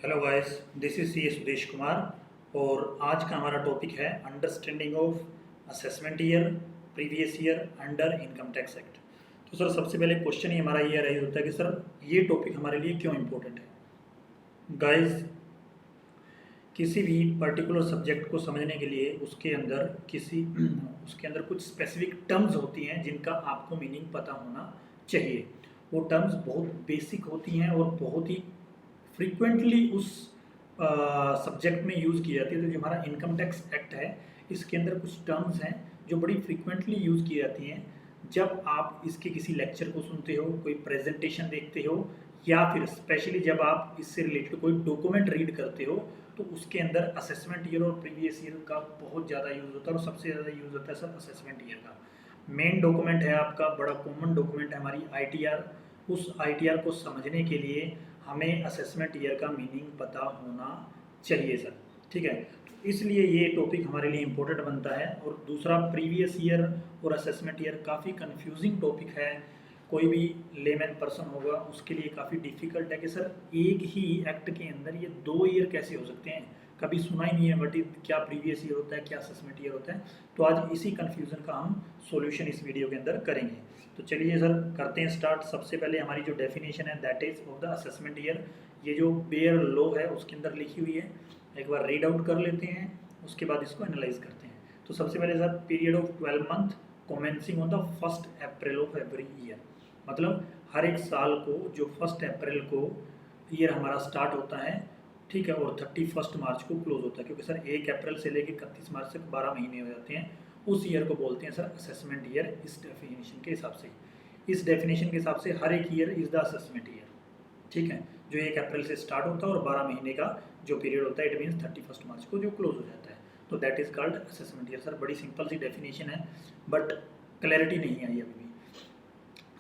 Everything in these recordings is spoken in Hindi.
Hello guys, this is C Sudesh Kumar और आज का हमारा टॉपिक है understanding of assessment year, previous year under income tax act. तो सर सबसे पहले क्वेश्चन ही हमारा ये रही होता है कि सर ये टॉपिक हमारे लिए क्यों इम्पोर्टेंट है। गाइस, किसी भी पर्टिकुलर सब्जेक्ट को समझने के लिए उसके अंदर कुछ स्पेसिफिक टर्म्स होती हैं जिनका आपको मीनिंग पता होना चाहिए। वो टर्म्स बहुत बेसिक होती हैं और बहुत ही फ्रीक्वेंटली उस सब्जेक्ट में यूज़ की जाती है। तो जो हमारा इनकम टैक्स एक्ट है, इसके अंदर कुछ टर्म्स हैं जो बड़ी फ्रीक्वेंटली यूज़ की जाती हैं। जब आप इसके किसी लेक्चर को सुनते हो, कोई प्रेजेंटेशन देखते हो, या फिर स्पेशली जब आप इससे रिलेटेड कोई डॉक्यूमेंट रीड करते हो, तो उसके अंदर असेसमेंट ईयर और प्रीवियस ईयर का बहुत ज़्यादा यूज़ होता है। और सबसे ज़्यादा यूज़ होता है सर असेसमेंट ईयर का। मेन डॉक्यूमेंट है आपका, बड़ा कॉमन डॉक्यूमेंट है हमारी आईटीआर। उस आईटीआर को समझने के लिए हमें असेसमेंट ईयर का मीनिंग पता होना चाहिए सर। ठीक है, तो इसलिए ये टॉपिक हमारे लिए इम्पोर्टेंट बनता है। और दूसरा, प्रीवियस ईयर और असेसमेंट ईयर काफ़ी कंफ्यूजिंग टॉपिक है। कोई भी लेमैन पर्सन होगा उसके लिए काफ़ी डिफिकल्ट है कि सर एक ही एक्ट के अंदर ये दो ईयर कैसे हो सकते हैं, कभी सुना ही नहीं है बट क्या प्रीवियस ईयर होता है, क्या असेसमेंट ईयर होता है। तो आज इसी कन्फ्यूज़न का हम सॉल्यूशन इस वीडियो के अंदर करेंगे। तो चलिए सर करते हैं स्टार्ट। सबसे पहले हमारी जो डेफिनेशन है that is of the assessment year, ये जो बेयर लॉ है उसके अंदर लिखी हुई है, एक बार रीड आउट कर लेते हैं, उसके बाद इसको एनालाइज करते हैं। तो सबसे पहले sir, period of 12 month commencing on the 1 April of every year. मतलब हर एक साल को जो 1 अप्रैल को ईयर हमारा स्टार्ट होता है, ठीक है, और 31 मार्च को क्लोज होता है। क्योंकि सर 1 अप्रैल से लेकर 31 मार्च तक 12 महीने हो जाते हैं, उस ईयर को बोलते हैं सर असेसमेंट ईयर। इस डेफिनेशन के हिसाब से, इस डेफिनेशन के हिसाब से हर एक year is the assessment year. ठीक है, जो 1 अप्रैल से स्टार्ट होता है और 12 महीने का जो पीरियड होता है, इट मीन्स 31 मार्च को जो क्लोज हो जाता है, तो that is called assessment year. Sir बड़ी सिंपल सी डेफिनेशन है बट क्लैरिटी नहीं आई अभी भी।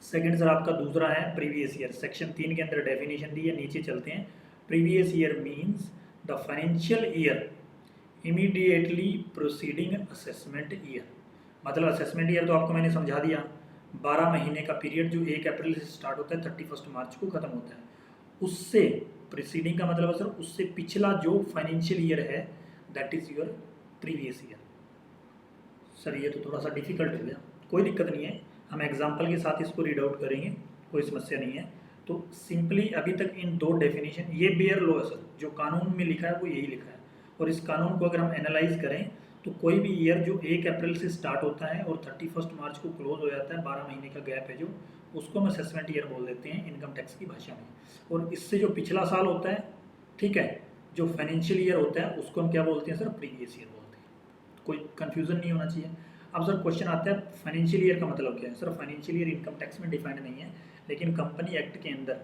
सेकंड सर आपका दूसरा है प्रीवियस ईयर। सेक्शन 3 के अंदर डेफिनेशन दी है, नीचे चलते हैं। Previous year means the financial year immediately proceeding assessment year. मतलब असेसमेंट ईयर तो आपको मैंने समझा दिया, 12 महीने का पीरियड जो 1 अप्रैल से स्टार्ट होता है 31 मार्च को ख़त्म होता है। उससे प्रीसीडिंग का मतलब है सर उससे पिछला जो फाइनेंशियल ईयर है, that is your previous year. Sir ये तो थोड़ा सा डिफिकल्ट हो गया, कोई दिक्कत नहीं है, हम एग्जाम्पल के साथ इसको रीड आउट करेंगे, कोई समस्या नहीं है। तो सिंपली अभी तक इन दो डेफिनेशन, ये बेयर लॉ है सर, जो कानून में लिखा है वो यही लिखा है। और इस कानून को अगर हम एनालाइज करें तो कोई भी ईयर जो 1 अप्रैल से स्टार्ट होता है और 31 मार्च को क्लोज हो जाता है, 12 महीने का गैप है जो, उसको हम असेसमेंट ईयर बोल देते हैं इनकम टैक्स की भाषा में। और इससे जो पिछला साल होता है, ठीक है, जो फाइनेंशियल ईयर होता है, उसको हम क्या बोलते हैं सर, प्रीवियस ईयर बोलते हैं। कोई कन्फ्यूजन नहीं होना चाहिए। अब सर क्वेश्चन आता है फाइनेंशियल ईयर का मतलब क्या है। Sir financial year income tax में डिफाइंड नहीं है, लेकिन कंपनी एक्ट के अंदर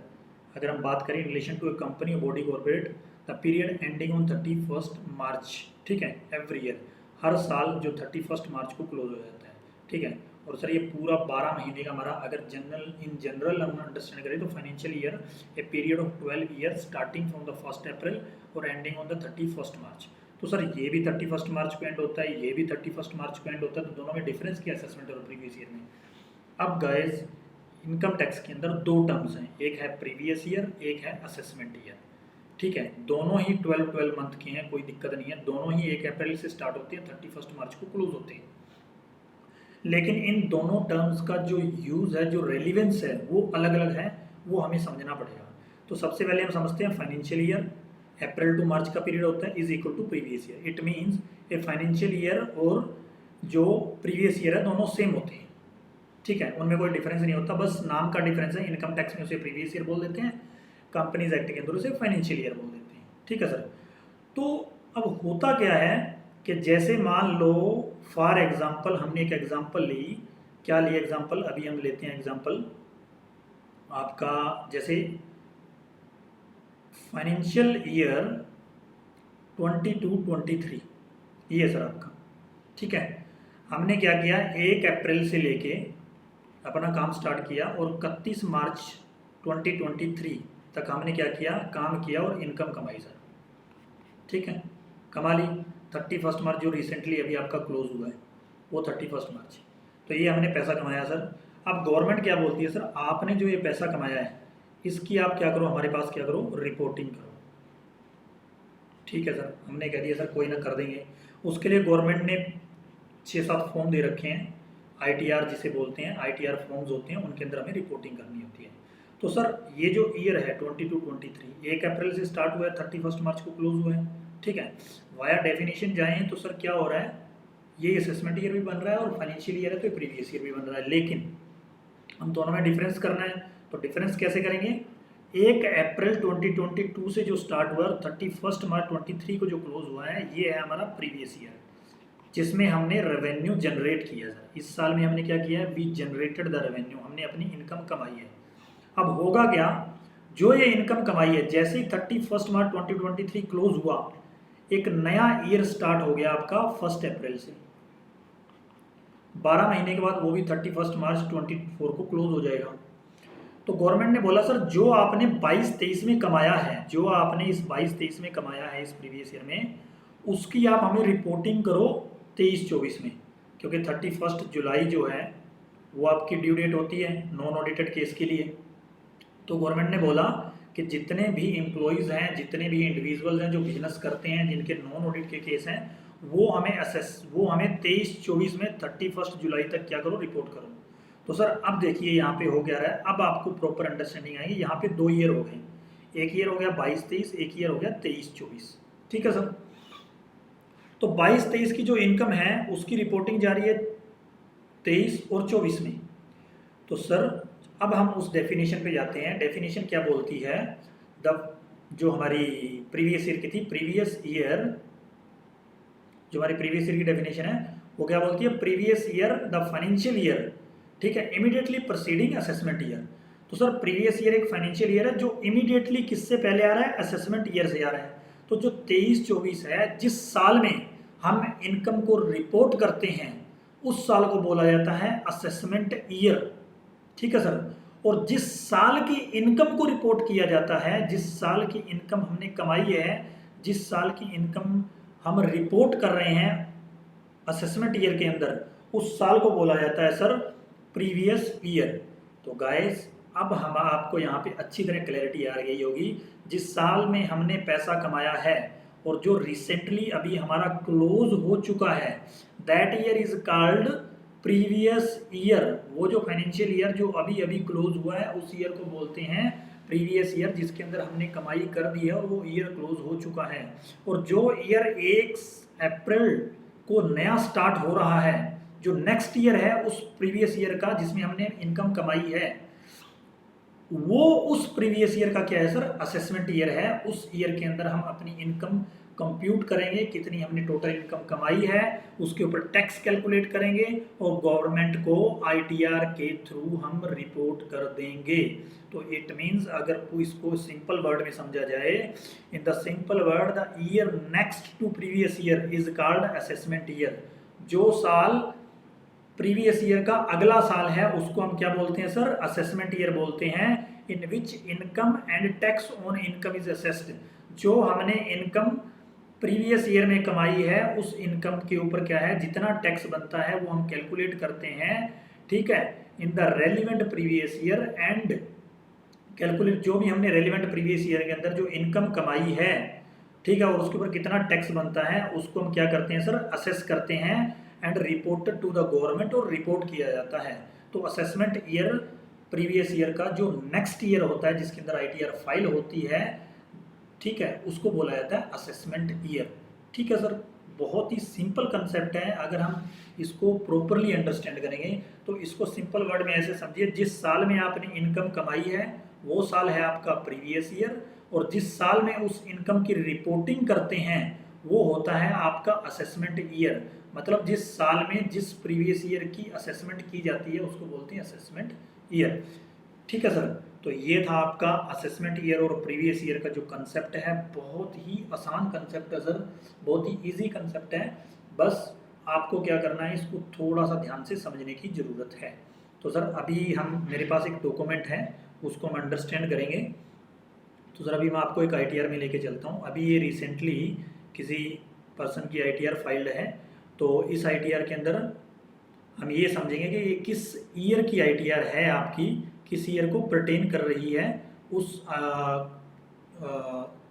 अगर हम बात करें in relation to a company और body corporate, the period ending on 31 March, ठीक है, एवरी ईयर, हर साल जो 31 मार्च को क्लोज हो जाता है, ठीक है। और सर ये पूरा 12 महीने का हमारा, अगर जनरल हम अंडरस्टैंड करें तो financial year a period of 12 year starting from the 1 अप्रैल और एंडिंग ऑन द 31 मार्च। तो सर ये भी 31 मार्च को एंड होता है, ये भी 31 मार्च को एंड होता है, तो दोनों में डिफरेंस क्या है असेसमेंट और प्रीवियस ईयर में। अब गाइस, इनकम टैक्स के अंदर दो टर्म्स हैं, एक है प्रीवियस ईयर, एक है असेसमेंट ईयर। ठीक है, दोनों ही 12 मंथ के हैं, कोई दिक्कत नहीं है, दोनों ही 1 अप्रैल से स्टार्ट होते हैं, 31 मार्च को क्लोज होते हैं। लेकिन इन दोनों टर्म्स का जो यूज़ है, जो रेलिवेंस है, वो अलग अलग है, वो हमें समझना पड़ेगा। तो सबसे पहले हम समझते हैं financial year, April to March का पीरियड होता है, is equal to previous year. It means a financial year और जो प्रीवियस ईयर है दोनों सेम होते हैं, ठीक है, उनमें कोई डिफरेंस नहीं होता, बस नाम का डिफरेंस है। इनकम टैक्स में उसे प्रीवियस ईयर बोल देते हैं, कंपनीज एक्ट के अंदर उसे फाइनेंशियल ईयर बोल देते हैं, ठीक है सर। तो अब होता क्या है कि जैसे मान लो फॉर एग्जाम्पल, हमने एक एग्जाम्पल ली, क्या ली एग्जाम्पल, अभी हम लेते हैं एग्जाम्पल आपका, जैसे फाइनेंशियल ईयर 22-23 ये सर आपका, ठीक है। हमने क्या किया, 1 अप्रैल से लेके अपना काम स्टार्ट किया और 31 मार्च 2023 तक हमने क्या किया, काम किया और इनकम कमाई सर, ठीक है, कमा ली। 31 मार्च जो रिसेंटली अभी आपका क्लोज हुआ है वो 31 मार्च, तो ये हमने पैसा कमाया सर। अब गवर्नमेंट क्या बोलती है, सर आपने जो ये पैसा कमाया है इसकी आप क्या करो, हमारे पास क्या करो, रिपोर्टिंग करो। ठीक है सर, हमने कह दिया सर कोई ना कर देंगे। उसके लिए गवर्नमेंट ने 6-7 फॉर्म दे रखे हैं, आईटीआर जिसे बोलते हैं, आईटीआर फॉर्म्स होते हैं, उनके अंदर हमें रिपोर्टिंग करनी होती है। तो सर ये जो ईयर है 22-23, 1 अप्रैल से स्टार्ट हुआ है, 31 मार्च को क्लोज हुआ है, ठीक है। वाया डेफिनेशन जाएँ तो सर क्या हो रहा है, ये असेसमेंट ईयर भी बन रहा है और फाइनेंशियल ईयर है तो प्रीवियस ईयर भी बन रहा है, लेकिन हम दोनों में डिफरेंस करना है। तो डिफरेंस कैसे करेंगे, 1 अप्रैल 2022 से जो स्टार्ट हुआ, 31 मार्च 23 को जो क्लोज हुआ है, ये है हमारा प्रीवियस ईयर, जिसमें हमने रेवेन्यू जनरेट किया सर। इस साल में हमने क्या किया है, वी जनरेटेड द रेवेन्यू, हमने अपनी इनकम कमाई है। अब होगा क्या, जो ये इनकम कमाई है, जैसे ही 31 मार्च 2023 क्लोज हुआ, एक नया ईयर स्टार्ट हो गया आपका 1 अप्रैल से। 12 महीने के बाद वो भी 31 मार्च 24 को क्लोज हो जाएगा। तो गवर्नमेंट ने बोला सर जो आपने 22-23 में कमाया है, जो आपने इस 22-23 में कमाया है इस प्रीवियस ईयर में, उसकी आप हमें रिपोर्टिंग करो 23-24 में, क्योंकि 31 जुलाई जो है वो आपकी ड्यू डेट होती है नॉन ऑडिटेड केस के लिए। तो गवर्नमेंट ने बोला कि जितने भी एम्प्लॉयज़ हैं, जितने भी इंडिविजुअल्स हैं जो बिजनेस करते हैं, जिनके नॉन ऑडिट के केस हैं, वो हमें 23-24 में 31 जुलाई तक क्या करो, रिपोर्ट करो। तो सर अब देखिए यहाँ पे हो गया है, अब आपको प्रॉपर अंडरस्टैंडिंग आएगी। यहाँ पे 2 ईयर हो गए, एक ईयर हो गया 22-23, एक ईयर हो गया 23-24, ठीक है सर। तो 22-23 की जो इनकम है उसकी रिपोर्टिंग जारी है 23 और 24 में। तो सर अब हम उस डेफिनेशन पे जाते हैं। डेफिनेशन क्या बोलती है, जो हमारी प्रीवियस ईयर की थी, प्रीवियस ईयर, जो हमारी प्रीवियस ईयर की डेफिनेशन है वो क्या बोलती है, previous year the financial year, ठीक है, इमीडिएटली प्रोसीडिंग असेसमेंट ईयर। तो सर प्रीवियस ईयर एक फाइनेंशियल ईयर है जो इमीडिएटली किससे पहले आ रहा है, असेसमेंट ईयर से आ रहा है। तो जो 23-24 है, जिस साल में हम इनकम को रिपोर्ट करते हैं, उस साल को बोला जाता है असेसमेंट ईयर, ठीक है सर। और जिस साल की इनकम को रिपोर्ट किया जाता है, जिस साल की इनकम हमने कमाई है, जिस साल की इनकम हम रिपोर्ट कर रहे हैं असेसमेंट ईयर के अंदर, उस साल को बोला जाता है सर प्रीवियस ईयर। तो गाइस अब हम आपको यहाँ पे अच्छी तरह क्लैरिटी आ गई होगी, जिस साल में हमने पैसा कमाया है और जो रिसेंटली अभी हमारा क्लोज हो चुका है, that year is called previous year. वो जो फाइनेंशियल ईयर जो अभी अभी क्लोज हुआ है, उस ईयर को बोलते हैं प्रीवियस ईयर, जिसके अंदर हमने कमाई कर दी है और वो ईयर क्लोज हो चुका है। और जो ईयर 1 अप्रैल को नया स्टार्ट हो रहा है, जो नेक्स्ट ईयर है उस प्रीवियस ईयर का जिसमें हमने इनकम कमाई है, वो उस प्रीवियस ईयर का क्या है सर, असेसमेंट ईयर है। उस ईयर के अंदर हम अपनी इनकम कंप्यूट करेंगे, कितनी हमने टोटल इनकम कमाई है, उसके ऊपर टैक्स कैलकुलेट करेंगे और गवर्नमेंट को आईटीआर के थ्रू हम रिपोर्ट कर देंगे। तो इट मीन्स अगर इसको सिंपल वर्ड में समझा जाए, in the simple word, the year next to previous year is called assessment year. जो साल प्रीवियस ईयर का अगला साल है उसको हम क्या बोलते हैं सर, असेसमेंट ईयर बोलते हैं। In which income and tax on income is assessed. जो हमने इनकम प्रीवियस ईयर में कमाई है, उस इनकम के ऊपर क्या है, जितना टैक्स बनता है वो हम कैलकुलेट करते हैं, ठीक है, in the relevant previous year and calculate जो भी हमने रेलिवेंट प्रीवियस ईयर के अंदर जो इनकम कमाई है, ठीक है, और उसके ऊपर कितना टैक्स बनता है उसको हम क्या करते हैं सर, असेस करते हैं and reported to the government, और रिपोर्ट किया जाता है। तो असेसमेंट ईयर प्रीवियस ईयर का जो नेक्स्ट ईयर होता है जिसके अंदर आईटीआर फाइल होती है, ठीक है, उसको बोला जाता है असेसमेंट ईयर। ठीक है सर, बहुत ही सिंपल कंसेप्ट है। अगर हम इसको प्रॉपरली अंडरस्टैंड करेंगे तो इसको सिंपल वर्ड में ऐसे समझिए, जिस साल में आपने इनकम कमाई है वो साल है आपका प्रीवियस ईयर, और जिस साल में उस इनकम की रिपोर्टिंग करते हैं वो होता है आपका असेसमेंट ईयर। मतलब जिस साल में जिस प्रीवियस ईयर की असेसमेंट की जाती है उसको बोलते हैं असेसमेंट ईयर। ठीक है सर, तो ये था आपका असेसमेंट ईयर और प्रीवियस ईयर का जो कंसेप्ट है। बहुत ही आसान कंसेप्ट है सर, बहुत ही इजी कंसेप्ट है। बस आपको क्या करना है, इसको थोड़ा सा ध्यान से समझने की ज़रूरत है। तो सर अभी मेरे पास एक डॉक्यूमेंट है, उसको हम अंडरस्टैंड करेंगे। तो सर अभी मैं आपको एक आईटीआर में लेके चलता हूँ। अभी ये रिसेंटली किसी पर्सन की आईटीआर फाइल्ड है, तो इस आईटीआर के अंदर हम ये समझेंगे कि ये किस ईयर की आईटीआर है आपकी, किस ईयर को पर्टेन कर रही है, उस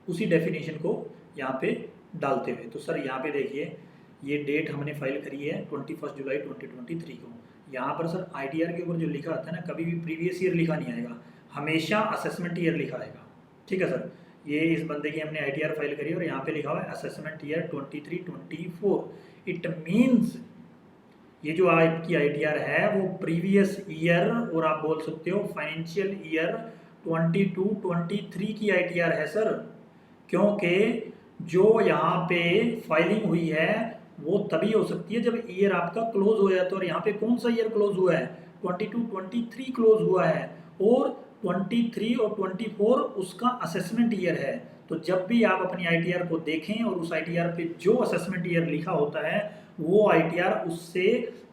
उसी डेफिनेशन को यहाँ पे डालते हुए। तो सर यहाँ पे देखिए ये डेट हमने फाइल करी है 21 जुलाई 2023 को। यहाँ पर सर ITR के ऊपर जो लिखा आता है ना, कभी भी प्रीवियस ईयर लिखा नहीं आएगा, हमेशा असेसमेंट ईयर लिखा आएगा। ठीक है सर, ये इस बंदे की हमने ITR फाइल करी और यहाँ पे लिखा हुआ है असेसमेंट ईयर 23-24। इट मीन्स ये जो आपकी ITR है वो प्रीवियस ईयर, और आप बोल सकते हो फाइनेंशियल ईयर 22-23 की ITR है सर। क्योंकि जो यहाँ पे फाइलिंग हुई है वो तभी हो सकती है जब ईयर आपका क्लोज हो जाए। तो और यहाँ पे कौन सा ईयर क्लोज हुआ है? 22-23 क्लोज हुआ है, और 23 और 24 उसका असेसमेंट ईयर है। तो जब भी आप अपनी ITR को देखें और उस ITR पे जो असेसमेंट ईयर लिखा होता है वो ITR उससे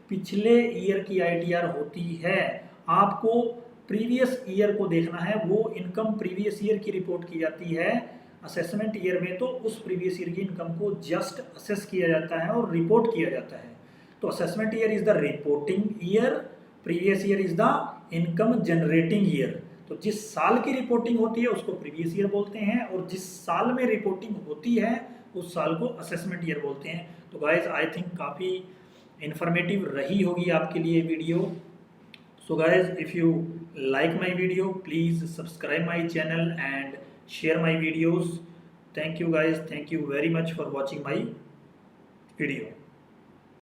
पिछले ईयर की ITR होती है। आपको प्रीवियस ईयर को देखना है, वो इनकम प्रीवियस ईयर की रिपोर्ट की जाती है। असेसमेंट ईयर में तो उस प्रीवियस ईयर की इनकम को जस्ट असेस किया जाता है और रिपोर्ट किया जाता है। तो assessment year is the reporting year, previous year is the income generating year. तो जिस साल की रिपोर्टिंग होती है उसको प्रीवियस ईयर बोलते हैं, और जिस साल में रिपोर्टिंग होती है उस साल को असेसमेंट ईयर बोलते हैं। तो गाइज आई थिंक काफ़ी इंफॉर्मेटिव रही होगी आपके लिए video. So guys, if you like my video, please subscribe my channel and share my videos. Thank you guys. Thank you very much for watching my video.